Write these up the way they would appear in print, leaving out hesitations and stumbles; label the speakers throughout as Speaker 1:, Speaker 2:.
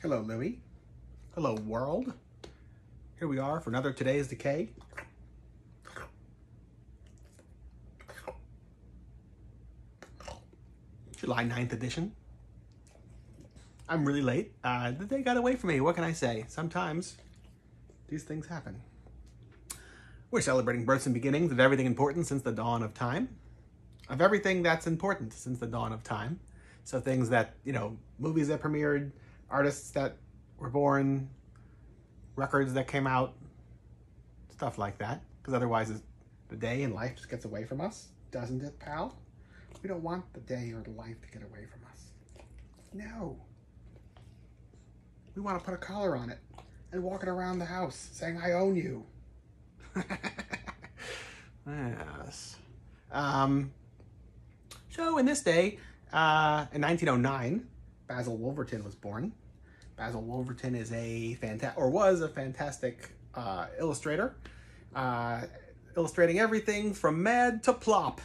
Speaker 1: Hello, Louie. Hello, world. Here we are for another Today's Decay. July 9th edition. I'm really late. The day got away from me. What can I say? Sometimes these things happen. We're celebrating births and beginnings of everything important since the dawn of time. Of everything that's important since the dawn of time. So things that, movies that premiered, artists that were born, records that came out, stuff like that. Because otherwise the day and life just gets away from us, doesn't it, pal? We don't want the day or the life to get away from us. No. We want to put a collar on it and walk it around the house saying, I own you. Yes. So in this day, in 1909, Basil Wolverton was born. Basil Wolverton is was a fantastic illustrator, illustrating everything from Mad to Plop,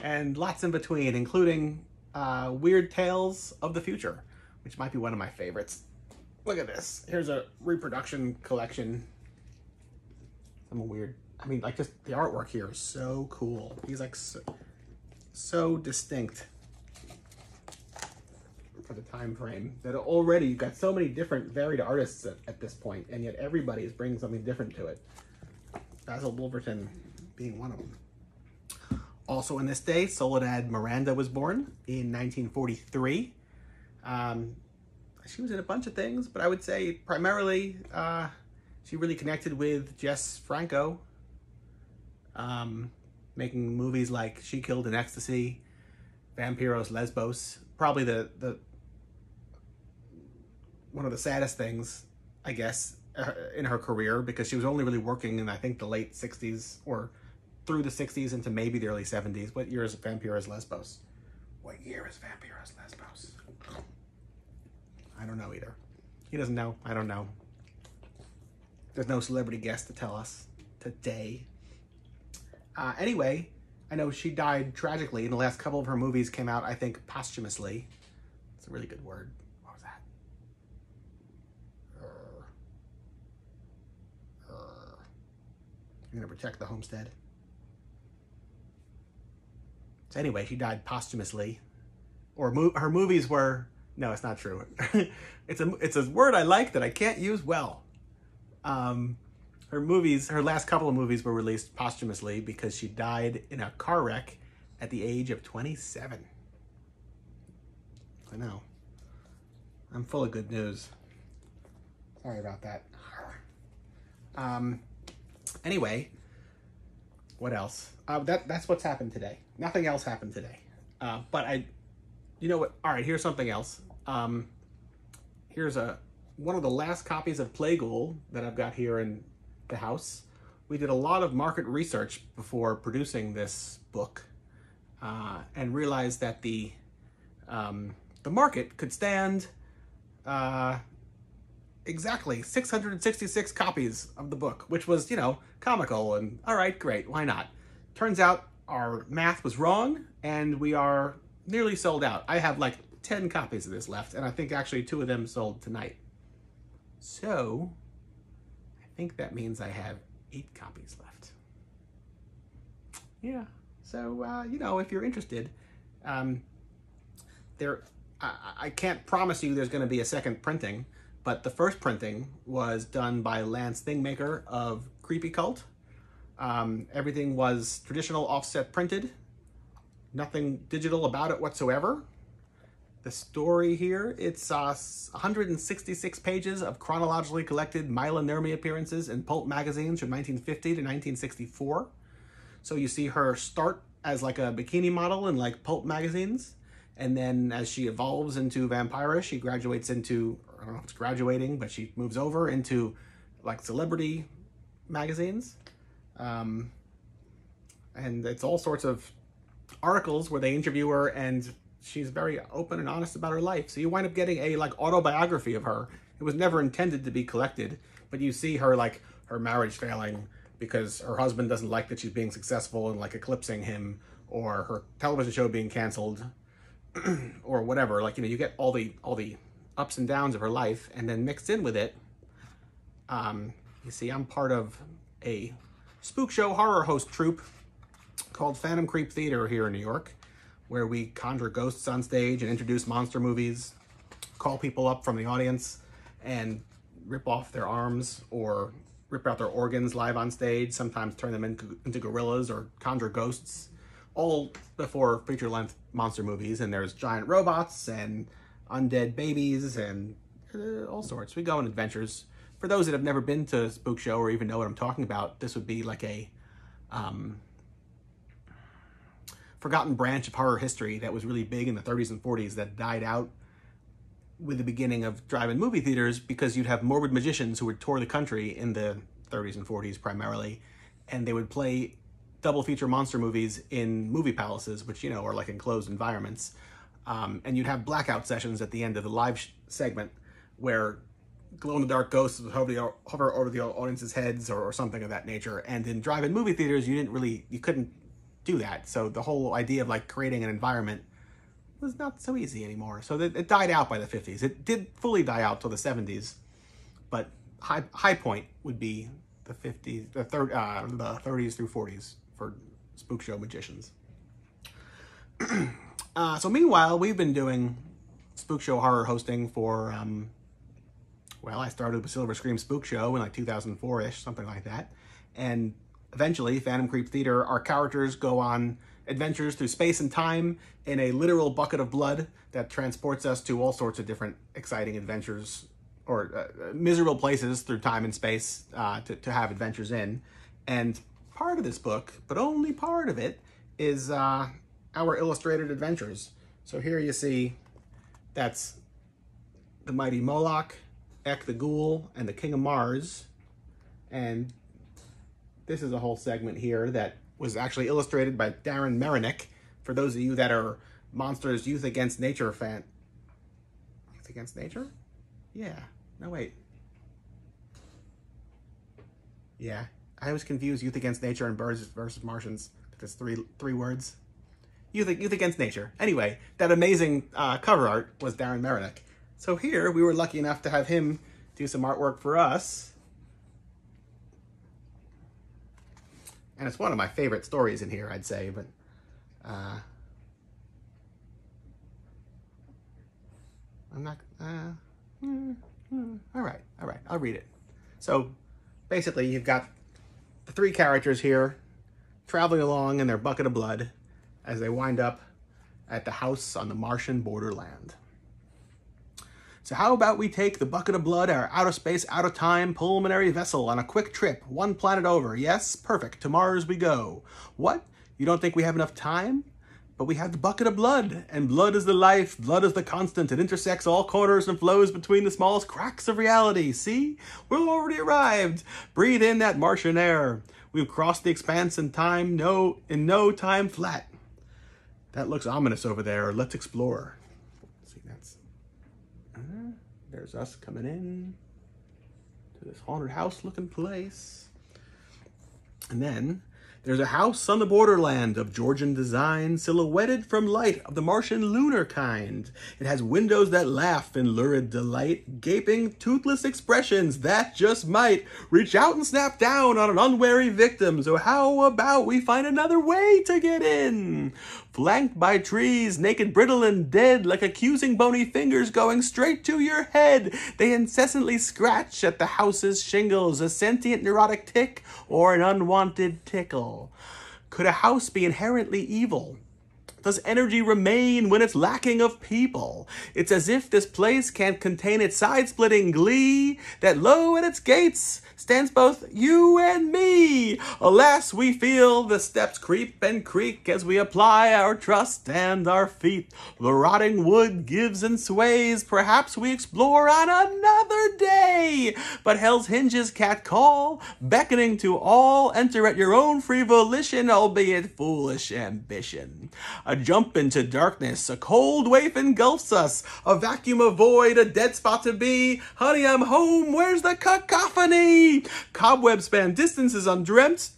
Speaker 1: and lots in between, including Weird Tales of the Future, which might be one of my favorites. Look at this. Here's a reproduction collection. Some weird, just the artwork here is so cool. He's like so distinct for the time frame that already you've got so many different varied artists at this point, and yet everybody is bringing something different to it. Basil Wolverton being one of them. Also in this day, Soledad Miranda was born in 1943. She was in a bunch of things, but I would say primarily she really connected with Jess Franco, making movies like She Killed in Ecstasy, Vampiros Lesbos. Probably the one of the saddest things, I guess, in her career, because she was only really working in, I think, the late 60s or through the 60s into maybe the early 70s. What year is Vampiros Lesbos? What year is Vampiros Lesbos? I don't know either. He doesn't know. I don't know. There's no celebrity guest to tell us today. Anyway, I know she died tragically, and the last couple of her movies came out, I think, posthumously. It's a really good word. What was that? You're gonna protect the homestead. So anyway, she died posthumously. Or her movies were... No, it's not true. It's a word I like that I can't use well. Her last couple of movies were released posthumously because she died in a car wreck at the age of 27. I know. I'm full of good news. Sorry about that. Anyway, what else? That's what's happened today. Nothing else happened today. But you know what? All right, here's something else. Here's one of the last copies of Playghoul that I've got here in the house. We did a lot of market research before producing this book, and realized that the market could stand exactly 666 copies of the book, which was, comical and all right, great, why not? Turns out our math was wrong, and we are nearly sold out. I have like 10 copies of this left, and I think actually 2 of them sold tonight. So I think that means I have 8 copies left. Yeah, so if you're interested, I can't promise you there's going to be a second printing, but the first printing was done by Lance Thingmaker of Creepy Cult. Everything was traditional offset printed. Nothing digital about it whatsoever. The story here, it's 166 pages of chronologically collected Mila Nurmi appearances in pulp magazines from 1950 to 1964. So you see her start as like a bikini model in like pulp magazines, and then as she evolves into vampirist, she graduates into, I don't know if it's graduating, but she moves over into like celebrity magazines. And it's all sorts of articles where they interview her, and she's very open and honest about her life. So you wind up getting a like autobiography of her. It was never intended to be collected, but you see her like her marriage failing because her husband doesn't like that she's being successful and like eclipsing him, or her television show being canceled, or whatever. Like, you get all the ups and downs of her life, and then mixed in with it, you see, I'm part of a spook show horror host troupe called Phantom Creep Theater here in New York, where we conjure ghosts on stage and introduce monster movies, call people up from the audience, and rip off their arms or rip out their organs live on stage, sometimes turn them into gorillas or conjure ghosts, all before feature-length monster movies. And there's giant robots and undead babies and all sorts. We go on adventures. For those that have never been to a spook show or even know what I'm talking about, this would be like a forgotten branch of horror history that was really big in the 30s and 40s that died out with the beginning of drive-in movie theaters, because you'd have morbid magicians who would tour the country in the 30s and 40s primarily, and they would play double feature monster movies in movie palaces, which, you know, are like enclosed environments. And you'd have blackout sessions at the end of the live segment where glow-in-the-dark ghosts would hover over the audience's heads or something of that nature. And in drive-in movie theaters, you couldn't do that. So the whole idea of like creating an environment was not so easy anymore. So it died out by the 50s. It did fully die out till the 70s, but high point would be the 50s, the 30s through 40s for spook show magicians. So meanwhile, we've been doing spook show horror hosting for, well, I started with Silver Scream Spook Show in like 2004-ish, something like that. And eventually, Phantom Creep Theater, our characters go on adventures through space and time in a literal bucket of blood that transports us to all sorts of different exciting adventures or miserable places through time and space to have adventures in. And part of this book, but only part of it, is our illustrated adventures. So here you see that's the mighty Moloch, Ek the Ghoul, and the King of Mars. And this is a whole segment here that was actually illustrated by Darren Merenick. For those of you that are Monsters Youth Against Nature fan. Youth Against Nature? Yeah. No, wait. Yeah. I was confused Youth Against Nature and Birds versus Martians. That's three words. Youth Against Nature. Anyway, that amazing cover art was Darren Merenick. So here, we were lucky enough to have him do some artwork for us. And it's one of my favorite stories in here, I'd say, but I'm not, all right, I'll read it. So basically you've got the three characters here traveling along in their bucket of blood as they wind up at the house on the Martian borderland. So how about we take the bucket of blood, our out of space, out of time pulmonary vessel on a quick trip, one planet over. Yes, perfect. To Mars we go. What? You don't think we have enough time? But we have the bucket of blood, and blood is the life, blood is the constant. It intersects all corners and flows between the smallest cracks of reality. See? We're already arrived. Breathe in that Martian air. We've crossed the expanse in time, in no time flat. That looks ominous over there. Let's explore. See, that's... there's us coming in to this haunted house looking place. And then there's a house on the borderland of Georgian design, silhouetted from light of the Martian lunar kind. It has windows that laugh in lurid delight, gaping, toothless expressions that just might reach out and snap down on an unwary victim. So how about we find another way to get in? Flanked by trees, naked, brittle, and dead, like accusing bony fingers going straight to your head. They incessantly scratch at the house's shingles, a sentient neurotic tick or an unwanted tickle. Could a house be inherently evil? Does energy remain when it's lacking of people? It's as if this place can't contain its side-splitting glee, that lo at its gates stands both you and me. Alas, we feel the steps creep and creak as we apply our trust and our feet. The rotting wood gives and sways. Perhaps we explore on another day. But hell's hinges cat call, beckoning to all. Enter at your own free volition, albeit foolish ambition. A jump into darkness, a cold wave engulfs us, a vacuum of void, a dead spot to be. Honey, I'm home, where's the cacophony? Cobwebs span distances undreamt,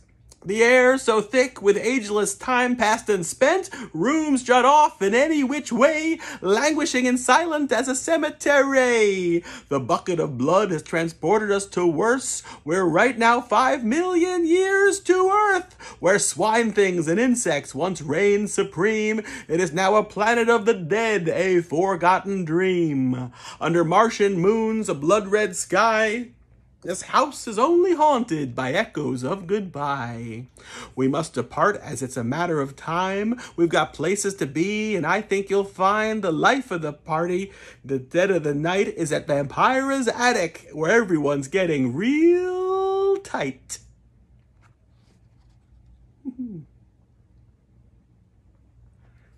Speaker 1: The air so thick with ageless time past and spent, rooms jut off in any which way, languishing and silent as a cemetery. The bucket of blood has transported us to worse. We're right now 5 million years to Earth, where swine things and insects once reigned supreme. It is now a planet of the dead, a forgotten dream. Under Martian moons, a blood-red sky, this house is only haunted by echoes of goodbye. We must depart as it's a matter of time. We've got places to be, and I think you'll find the life of the party. The dead of the night is at Vampira's attic, where everyone's getting real tight.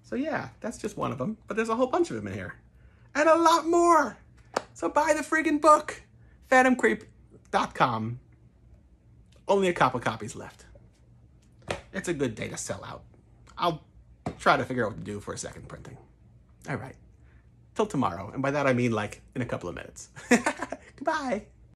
Speaker 1: So yeah, that's just one of them, but there's a whole bunch of them in here. And a lot more! So buy the friggin' book! PhantomCreep.com. Only a couple copies left. It's a good day to sell out. I'll try to figure out what to do for a second printing. All right. Till tomorrow. And by that I mean like in a couple of minutes. Goodbye.